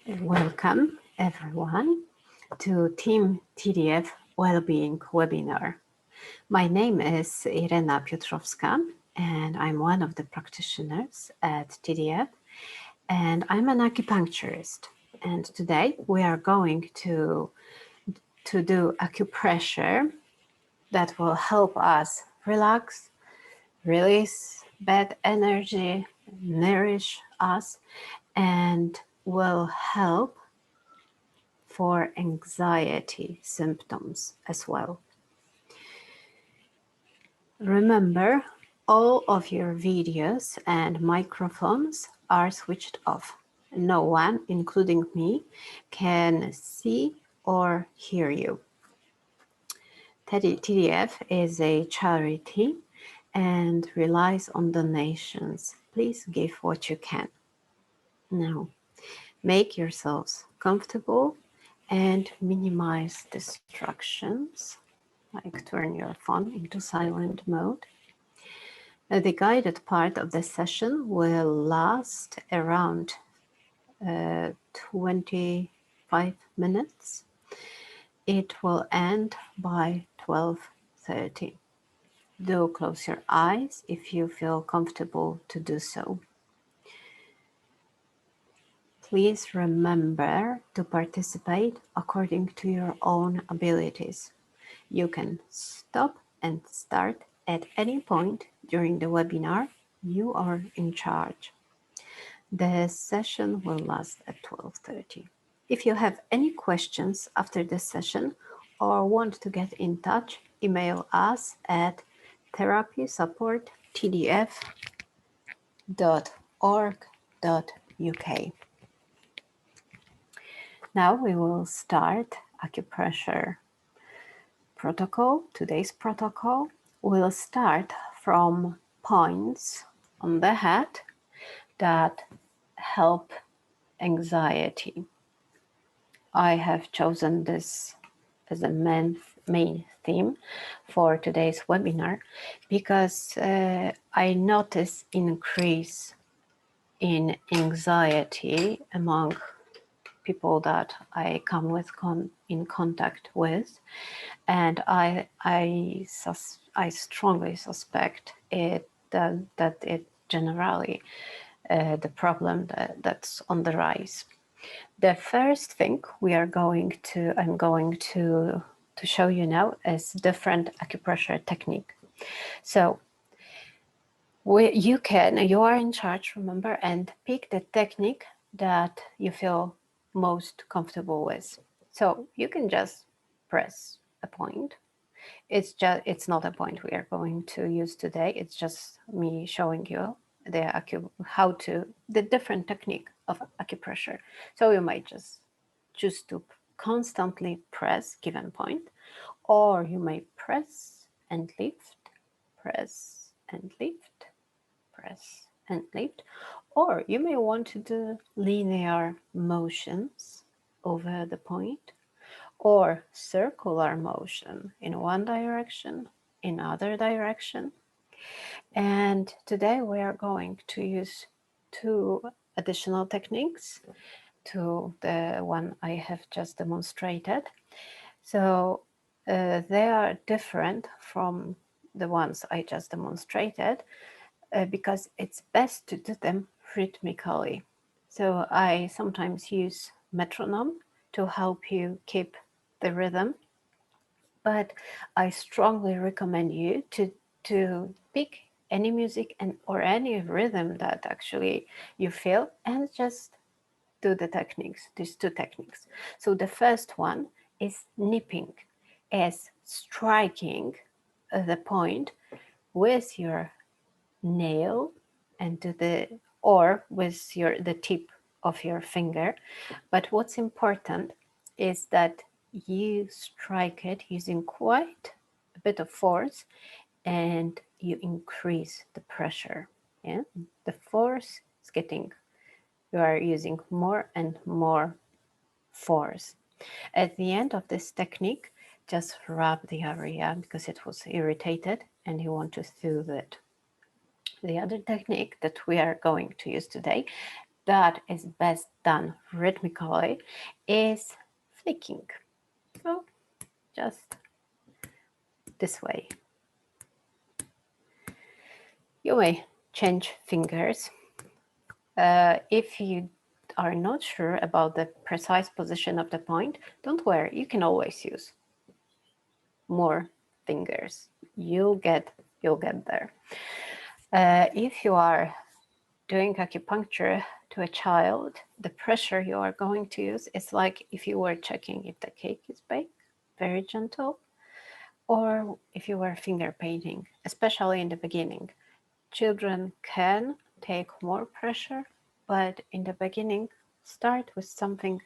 Welcome everyone to Team TDF Wellbeing webinar. My name is Irena and I'm one of the practitioners at TDF, and I'm an acupuncturist. And today we are going to do acupressure that will help us relax, release bad energy, nourish us, and will help for anxiety symptoms as well. Remember, all of your videos and microphones are switched off. No one, including me, can see or hear you. TDF is a charity and relies on donations. Please give what you can. Now, make yourselves comfortable and minimize distractions, like turn your phone into silent mode. The guided part of the session will last around 25 minutes. It will end by 12:30. Do close your eyes if you feel comfortable to do so. Please remember to participate according to your own abilities. You can stop and start at any point during the webinar. You are in charge. The session will last at 12:30. If you have any questions after the session or want to get in touch, email us at therapysupporttdf.org.uk. Now we will start acupressure protocol. Today's protocol will start from points on the head that help anxiety. I have chosen this as a main theme for today's webinar because I notice increase in anxiety among people that I come in contact with, and I strongly suspect that it generally the problem that's on the rise. The first thing I'm going to show you now is different acupressure technique. So you are in charge, remember, and pick the technique that you feel most comfortable with. So you can just press a point. It's not a point we are going to use today. It's just me showing you the different technique of acupressure. So you might just choose to constantly press given point, or you may press and lift, press and lift, press and lift, or you may want to do linear motions over the point, or circular motion in one direction, in other direction. And today we are going to use two additional techniques to the one I have just demonstrated. So they are different from the ones I just demonstrated because it's best to do them rhythmically. So I sometimes use metronome to help you keep the rhythm, but I strongly recommend you to pick any music or any rhythm that actually you feel, and just do these two techniques. So the first one is nipping, as striking the point with your nail or with the tip of your finger. But what's important is that you strike it using quite a bit of force, and you increase the pressure. Yeah, the force is you are using more and more force. At the end of this technique, just rub the area because it was irritated and you want to soothe it. The other technique that we are going to use today that is best done rhythmically is flicking. So just this way. You may change fingers. If you are not sure about the precise position of the point, don't worry, you can always use more fingers. You'll get there. If you are doing acupuncture to a child, the pressure you are going to use is like if you were checking if the cake is baked, very gentle, or if you were finger painting, especially in the beginning. Children can take more pressure, but in the beginning, start with something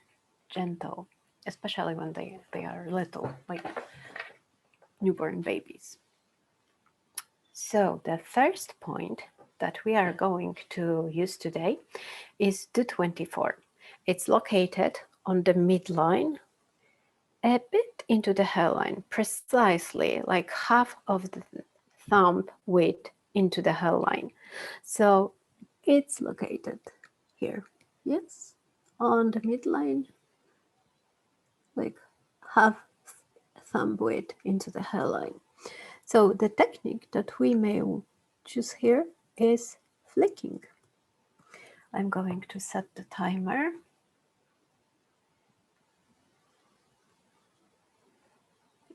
gentle, especially when they are little, like newborn babies. So the first point that we are going to use today is 224. It's located on the midline, a bit into the hairline, precisely like half of the thumb width into the hairline. So it's located here, yes, on the midline, like half thumb width into the hairline. So the technique that we may choose here is flicking. I'm going to set the timer.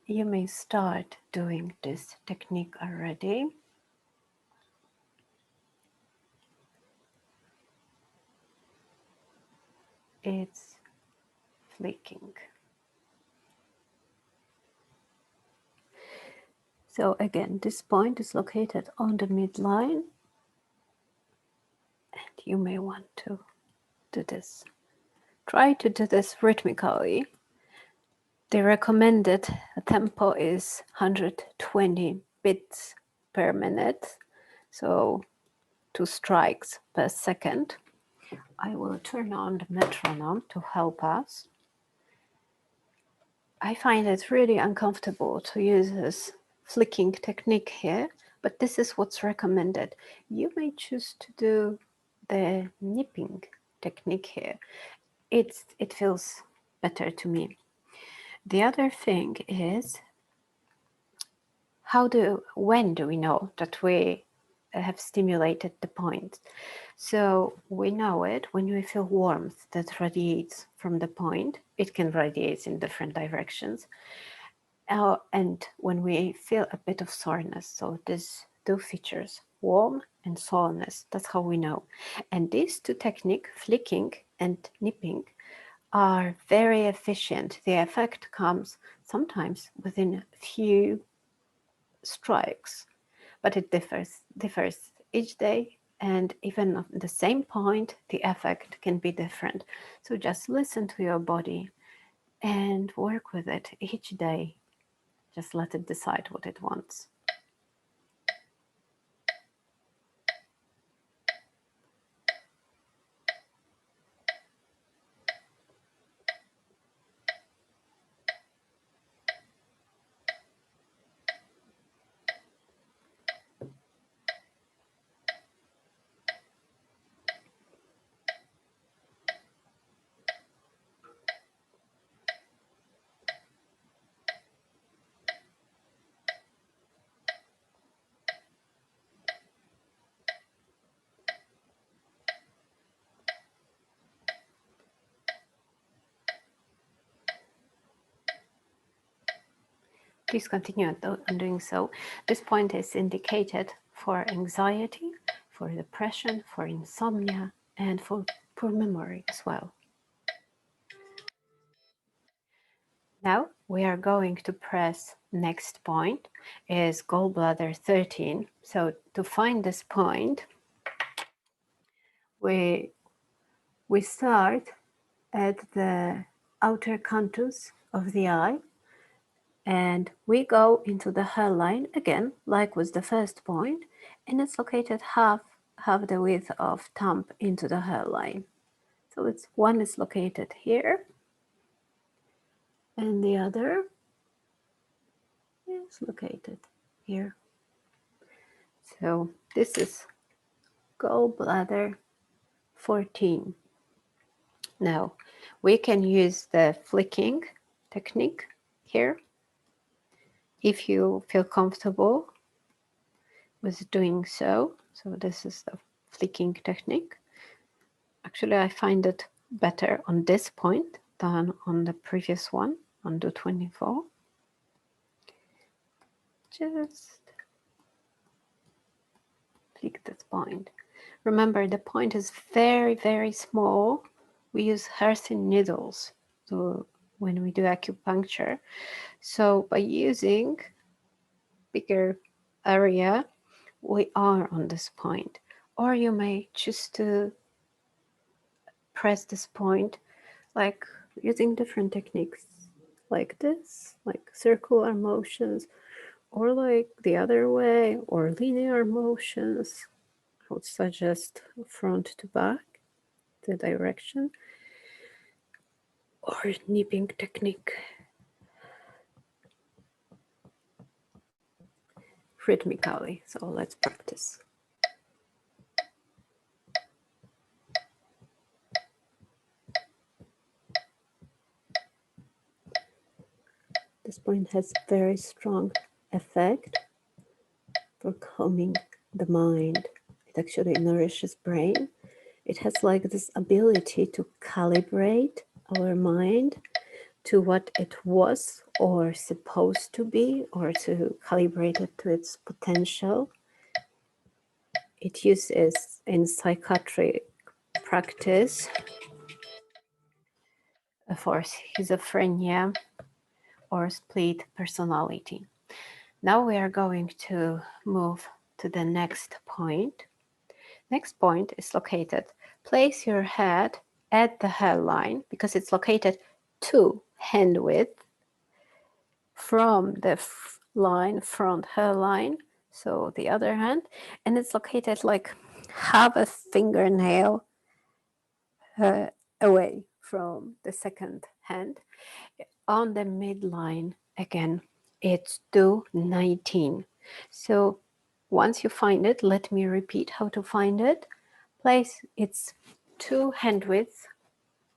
You may start doing this technique already. It's flicking. So again, this point is located on the midline, and you may want to do this. Try to do this rhythmically. The recommended tempo is 120 beats per minute, so 2 strikes per second. I will turn on the metronome to help us. I find it really uncomfortable to use this flicking technique here, but this is what's recommended. You may choose to do the nipping technique here. It feels better to me. The other thing is, when do we know that we have stimulated the point? So we know it when we feel warmth that radiates from the point. It can radiate in different directions. And when we feel a bit of soreness, so these two features, warm and soreness, that's how we know. And these two techniques, flicking and nipping, are very efficient. The effect comes sometimes within a few strikes, but it differs each day, and even on the same point, the effect can be different. So just listen to your body and work with it each day. Just let it decide what it wants. Please continue on doing so. This point is indicated for anxiety, for depression, for insomnia, and for poor memory as well. Now we are going to press next point is Gallbladder 13. So to find this point, we start at the outer contours of the eye, and we go into the hairline again, like with the first point, and it's located half the width of thumb into the hairline. So one is located here, and the other is located here. So this is Gallbladder 14. Now, we can use the flicking technique here if you feel comfortable with doing so. So this is the flicking technique. Actually, I find it better on this point than on the previous one, on the 24. Just flick this point. Remember, the point is very, very small. We use hair-thin needles when we do acupuncture. So by using bigger area, we are on this point. Or you may choose to press this point like using different techniques like this, like circular motions, or like the other way, or linear motions. I would suggest front to back, the direction, or nipping technique. Rhythmically, so let's practice. This point has very strong effect for calming the mind. It actually nourishes brain. It has like this ability to calibrate our mind to what it was or supposed to be, or to calibrate it to its potential. It uses in psychiatric practice for schizophrenia or split personality. Now we are going to move to the next point. Next point is located. Place your head at the hairline because it's located 2 hand width from the front hairline, so the other hand, and it's located like half a fingernail away from the second hand. On the midline, again, it's 219. So once you find it, let me repeat how to find it. Place its 2 hand widths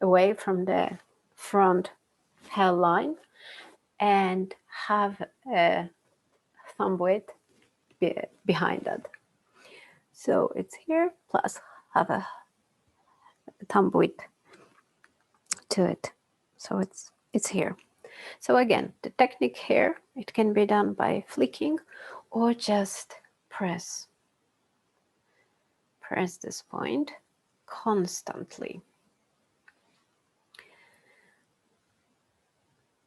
away from the front hairline and have a thumb width behind it. So it's here plus have a thumb width to it. So it's here. So again, the technique here, it can be done by flicking or just press this point constantly.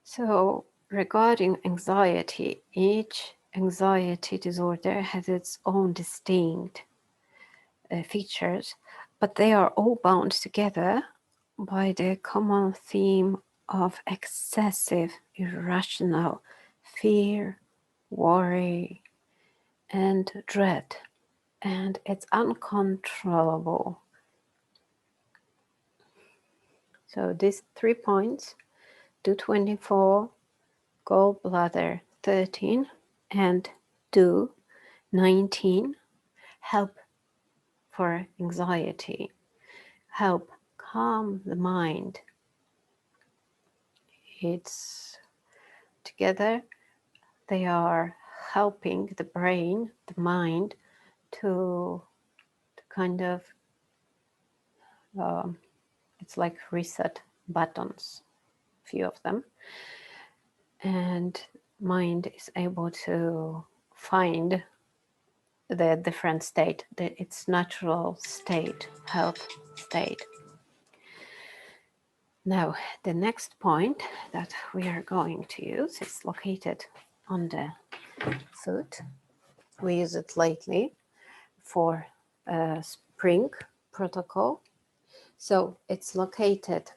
So regarding anxiety, each anxiety disorder has its own distinct features, but they are all bound together by the common theme of excessive, irrational fear, worry, and dread, and it's uncontrollable. So these 3 points, 224, Gallbladder 13, and 219, help for anxiety, help calm the mind. It's together, they are helping the brain, the mind, to kind of, it's like reset buttons, a few of them. And mind is able to find the different state, its natural state, health state. Now, the next point that we are going to use is located on the foot. We use it lately for spring protocol. So it's located,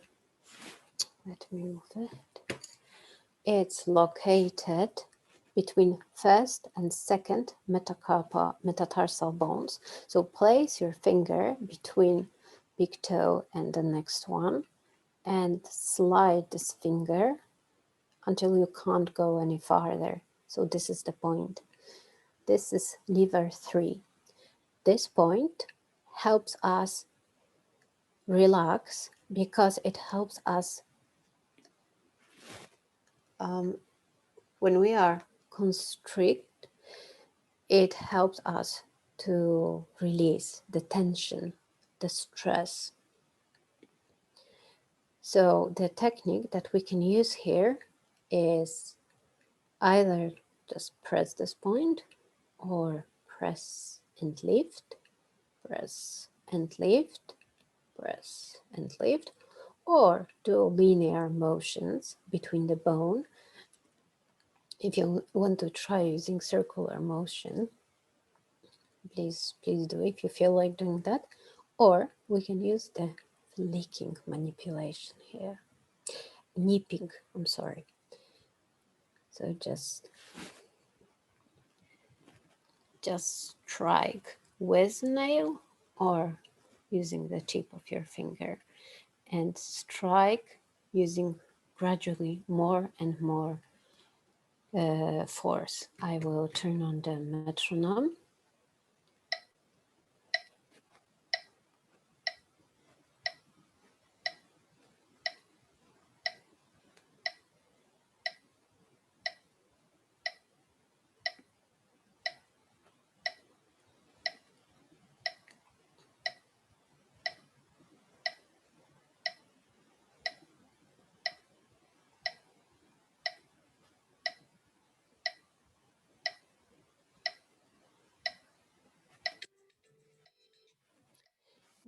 let me move it. It's located between first and second metatarsal bones. So place your finger between big toe and the next one and slide this finger until you can't go any farther. So this is the point. This is lever 3. This point helps us relax because it helps us when we are constrict, it helps us to release the tension, the stress. So the technique that we can use here is either just press this point or press and lift, press and lift, press and lift, or do linear motions between the bone. If you want to try using circular motion, please do if you feel like doing that. Or we can use the flicking manipulation here. Nipping, I'm sorry. So just strike with nail or using the tip of your finger, and strike using gradually more and more force. I will turn on the metronome.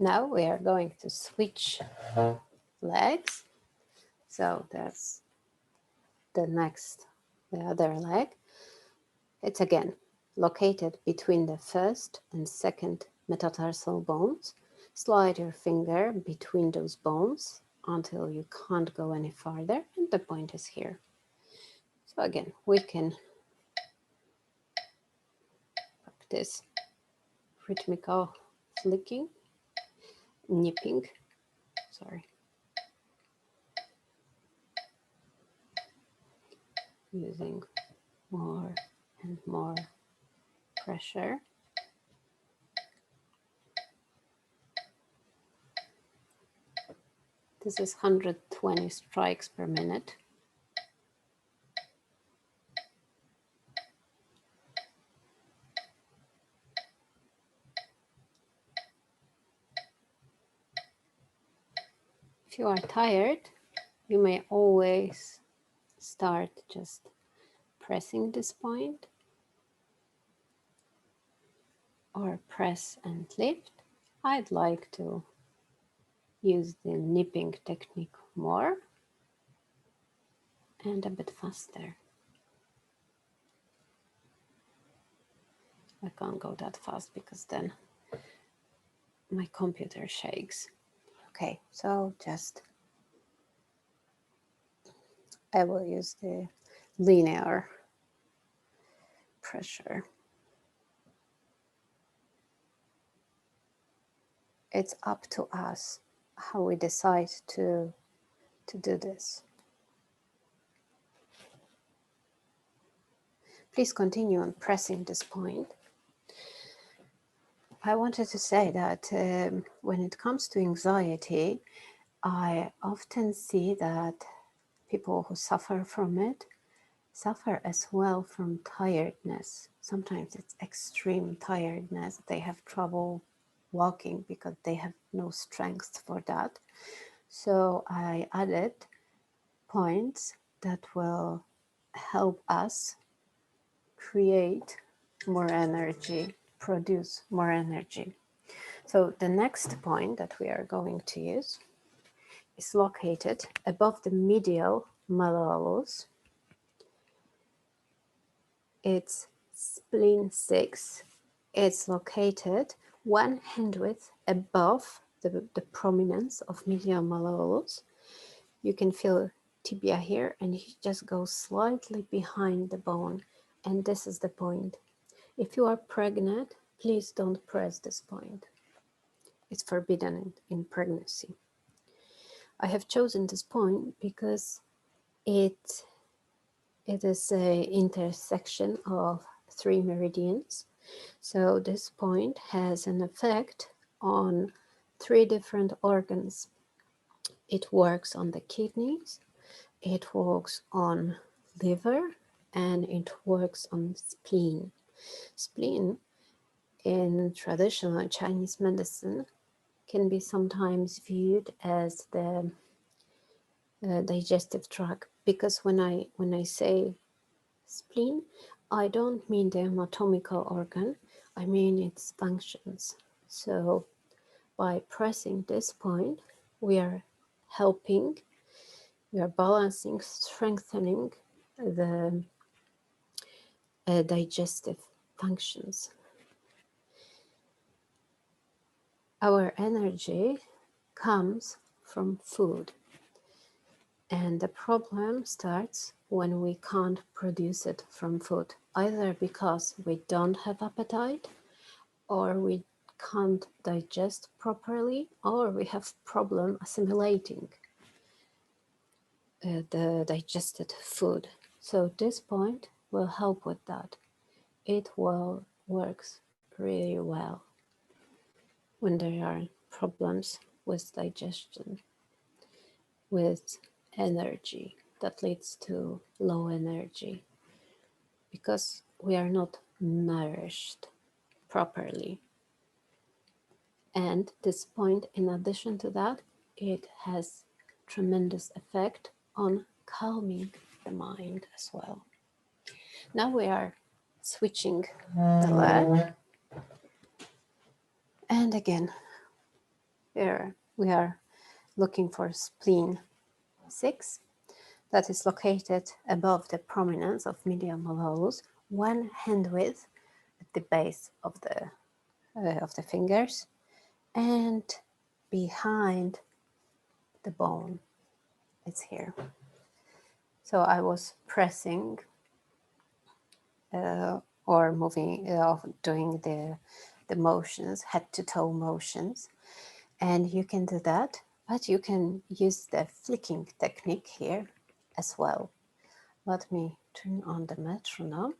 Now we are going to switch legs. So that's the other leg. It's again located between the first and second metatarsal bones. Slide your finger between those bones until you can't go any farther, and the point is here. So again, we can practice rhythmical flicking, nipping, using more and more pressure. This is 120 strikes per minute. If you are tired, you may always start just pressing this point or press and lift. I'd like to use the nipping technique more and a bit faster. I can't go that fast because then my computer shakes. Okay, so just I will use the linear pressure. It's up to us how we decide to do this. Please continue on pressing this point. I wanted to say that when it comes to anxiety, I often see that people who suffer from it suffer as well from tiredness. Sometimes it's extreme tiredness. They have trouble walking because they have no strength for that. So I added points that will help us create more energy, produce more energy. So the next point that we are going to use is located above the medial malleolus. It's Spleen 6. It's located 1 hand width above the prominence of medial malleolus. You can feel tibia here, and you just go slightly behind the bone, and this is the point. If you are pregnant, please don't press this point. It's forbidden in pregnancy. I have chosen this point because it is an intersection of 3 meridians. So this point has an effect on 3 different organs. It works on the kidneys, it works on liver, and it works on spleen. Spleen in traditional Chinese medicine can be sometimes viewed as the digestive tract, because when I say spleen, I don't mean the anatomical organ, I mean its functions. So by pressing this point, we are helping, we are balancing, strengthening the digestive functions. Our energy comes from food, and the problem starts when we can't produce it from food, either because we don't have appetite, or we can't digest properly, or we have problem assimilating the digested food. So this point will help with that. It will works really well when there are problems with digestion, with energy that leads to low energy, because we are not nourished properly. And this point, in addition to that, it has tremendous effect on calming the mind as well. Now we are switching the leg, and again here we are looking for spleen 6, that is located above the prominence of medial malleolus, 1 hand width at the base of the fingers, and behind the bone. It's here. So I was pressing or moving, doing the motions, head to toe motions, and you can do that, but you can use the flicking technique here as well. Let me turn on the metronome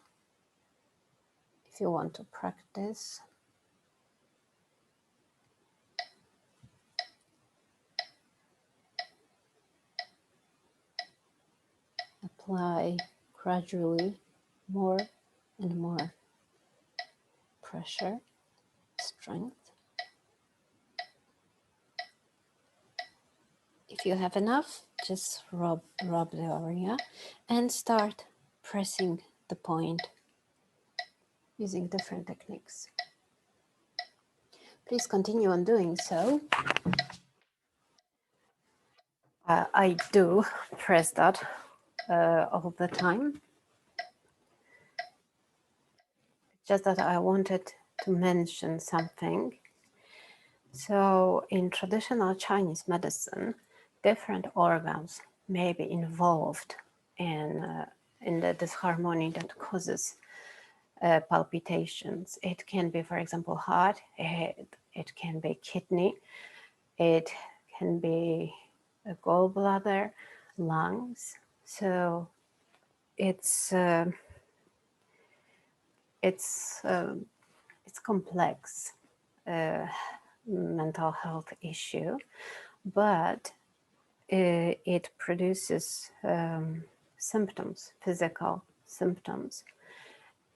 if you want to practice. Apply gradually more and more pressure, strength. If you have enough, just rub the area and start pressing the point using different techniques. Please continue on doing so. I do press that all the time. Just that I wanted to mention something. So in traditional Chinese medicine, different organs may be involved in the disharmony that causes palpitations. It can be, for example, heart, it can be kidney, it can be a gallbladder, lungs. So it's complex mental health issue, but it produces symptoms, physical symptoms,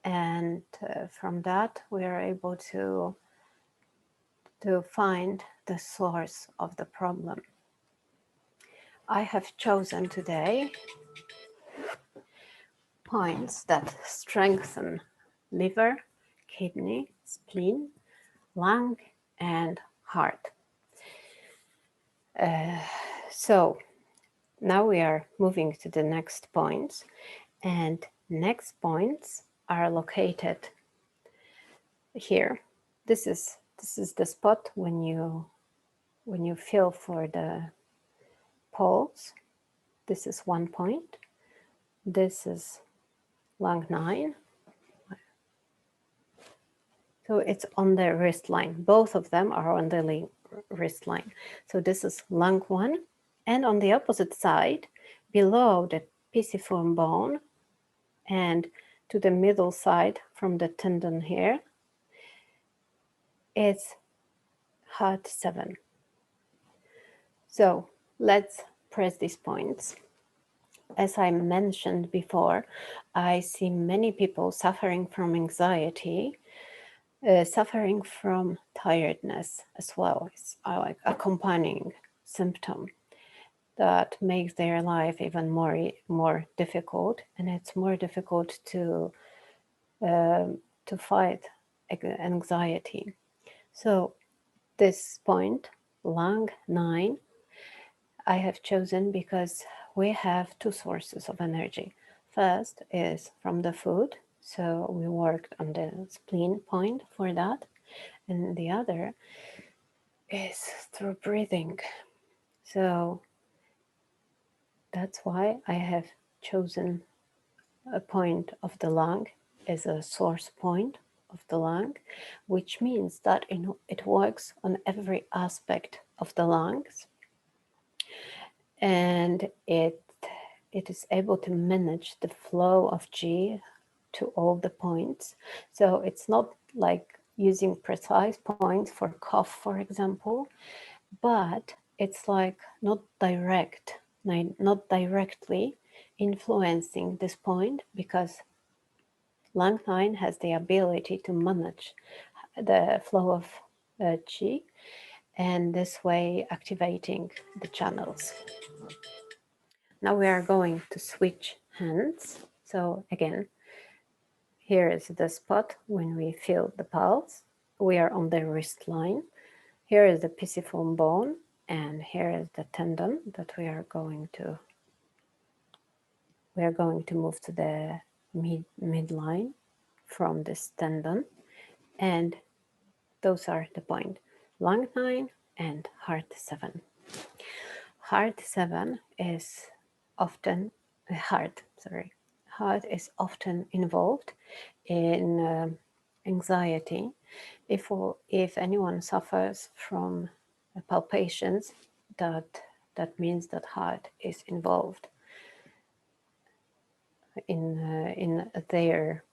and from that we are able to find the source of the problem. I have chosen today points that strengthen liver, kidney, spleen, lung, and heart. So now we are moving to the next points, and next points are located here. This is the spot when you feel for the pulse. This is 1 point. This is lung 9. So it's on the wrist line. Both of them are on the wrist line. So this is lung 1. And on the opposite side, below the pisiform bone and to the middle side from the tendon here, it's heart 7. So let's press these points. As I mentioned before, I see many people suffering from anxiety, suffering from tiredness as well. It's like accompanying symptom that makes their life even more difficult, and it's more difficult to fight anxiety. So this point, lung 9, I have chosen because we have two sources of energy. First is from the food, so we worked on the spleen point for that, and the other is through breathing. So that's why I have chosen a point of the lung as a source point of the lung, which means that it works on every aspect of the lungs, and it is able to manage the flow of Qi to all the points. So it's not like using precise points for cough, for example, but it's like not directly influencing this point, because lung 9 has the ability to manage the flow of Qi, and this way activating the channels. Now we are going to switch hands. So again, here is the spot when we feel the pulse. We are on the wrist line. Here is the pisiform bone, and here is the tendon that we are going to move to the midline from this tendon, and those are the point: lung 9 and heart 7. Heart 7 is often heart is often involved in anxiety. If anyone suffers from palpitations, that means that heart is involved in their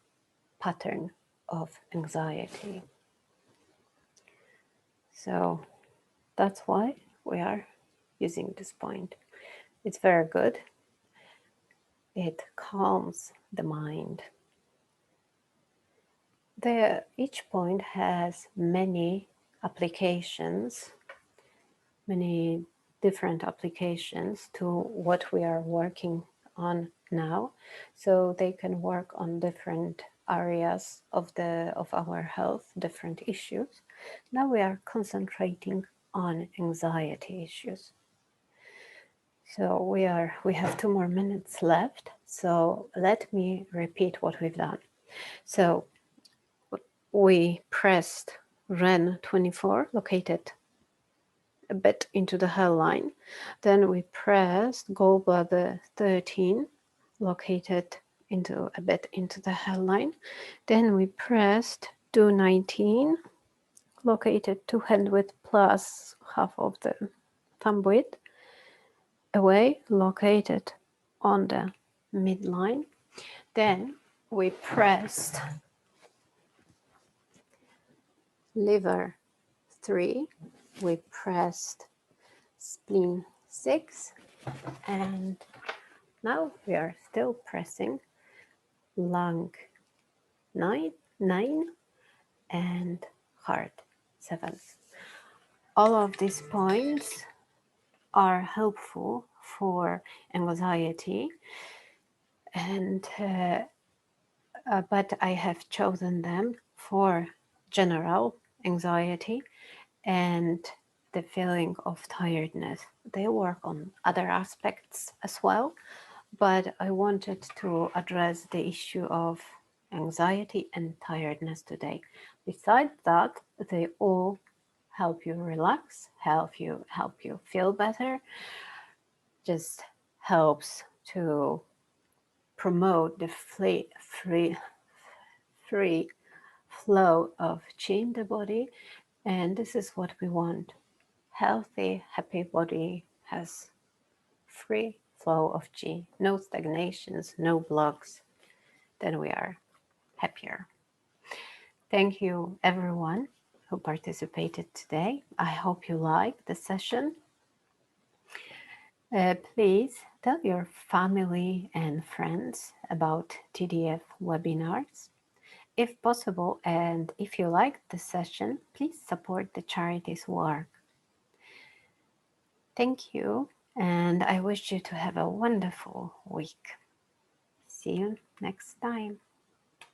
pattern of anxiety. So that's why we are using this point. It's very good. It calms the mind. Each point has many applications, many different applications to what we are working on now. So they can work on different areas of our health, different issues. Now we are concentrating on anxiety issues. So we have 2 more minutes left. So let me repeat what we've done. So we pressed REN 24, located a bit into the hairline. Then we pressed Gallbladder 13, located a bit into the hairline. Then we pressed Do 19, located 2 hand width plus half of the thumb width, away, located on the midline. Then we pressed liver 3, we pressed spleen 6, and now we are still pressing lung 9 and heart 7. All of these points are helpful for anxiety, and but I have chosen them for general anxiety and the feeling of tiredness. They work on other aspects as well, but I wanted to address the issue of anxiety and tiredness today. Besides that, they all help you relax, help you feel better, just helps to promote the free flow of qi in the body, and this is what we want. Healthy, happy body has free flow of qi, no stagnations, no blocks. Then we are happier. Thank you, everyone who participated today. I hope you liked the session. Please tell your family and friends about TDF webinars if possible, and if you liked the session, please support the charity's work. Thank you, and I wish you to have a wonderful week. See you next time.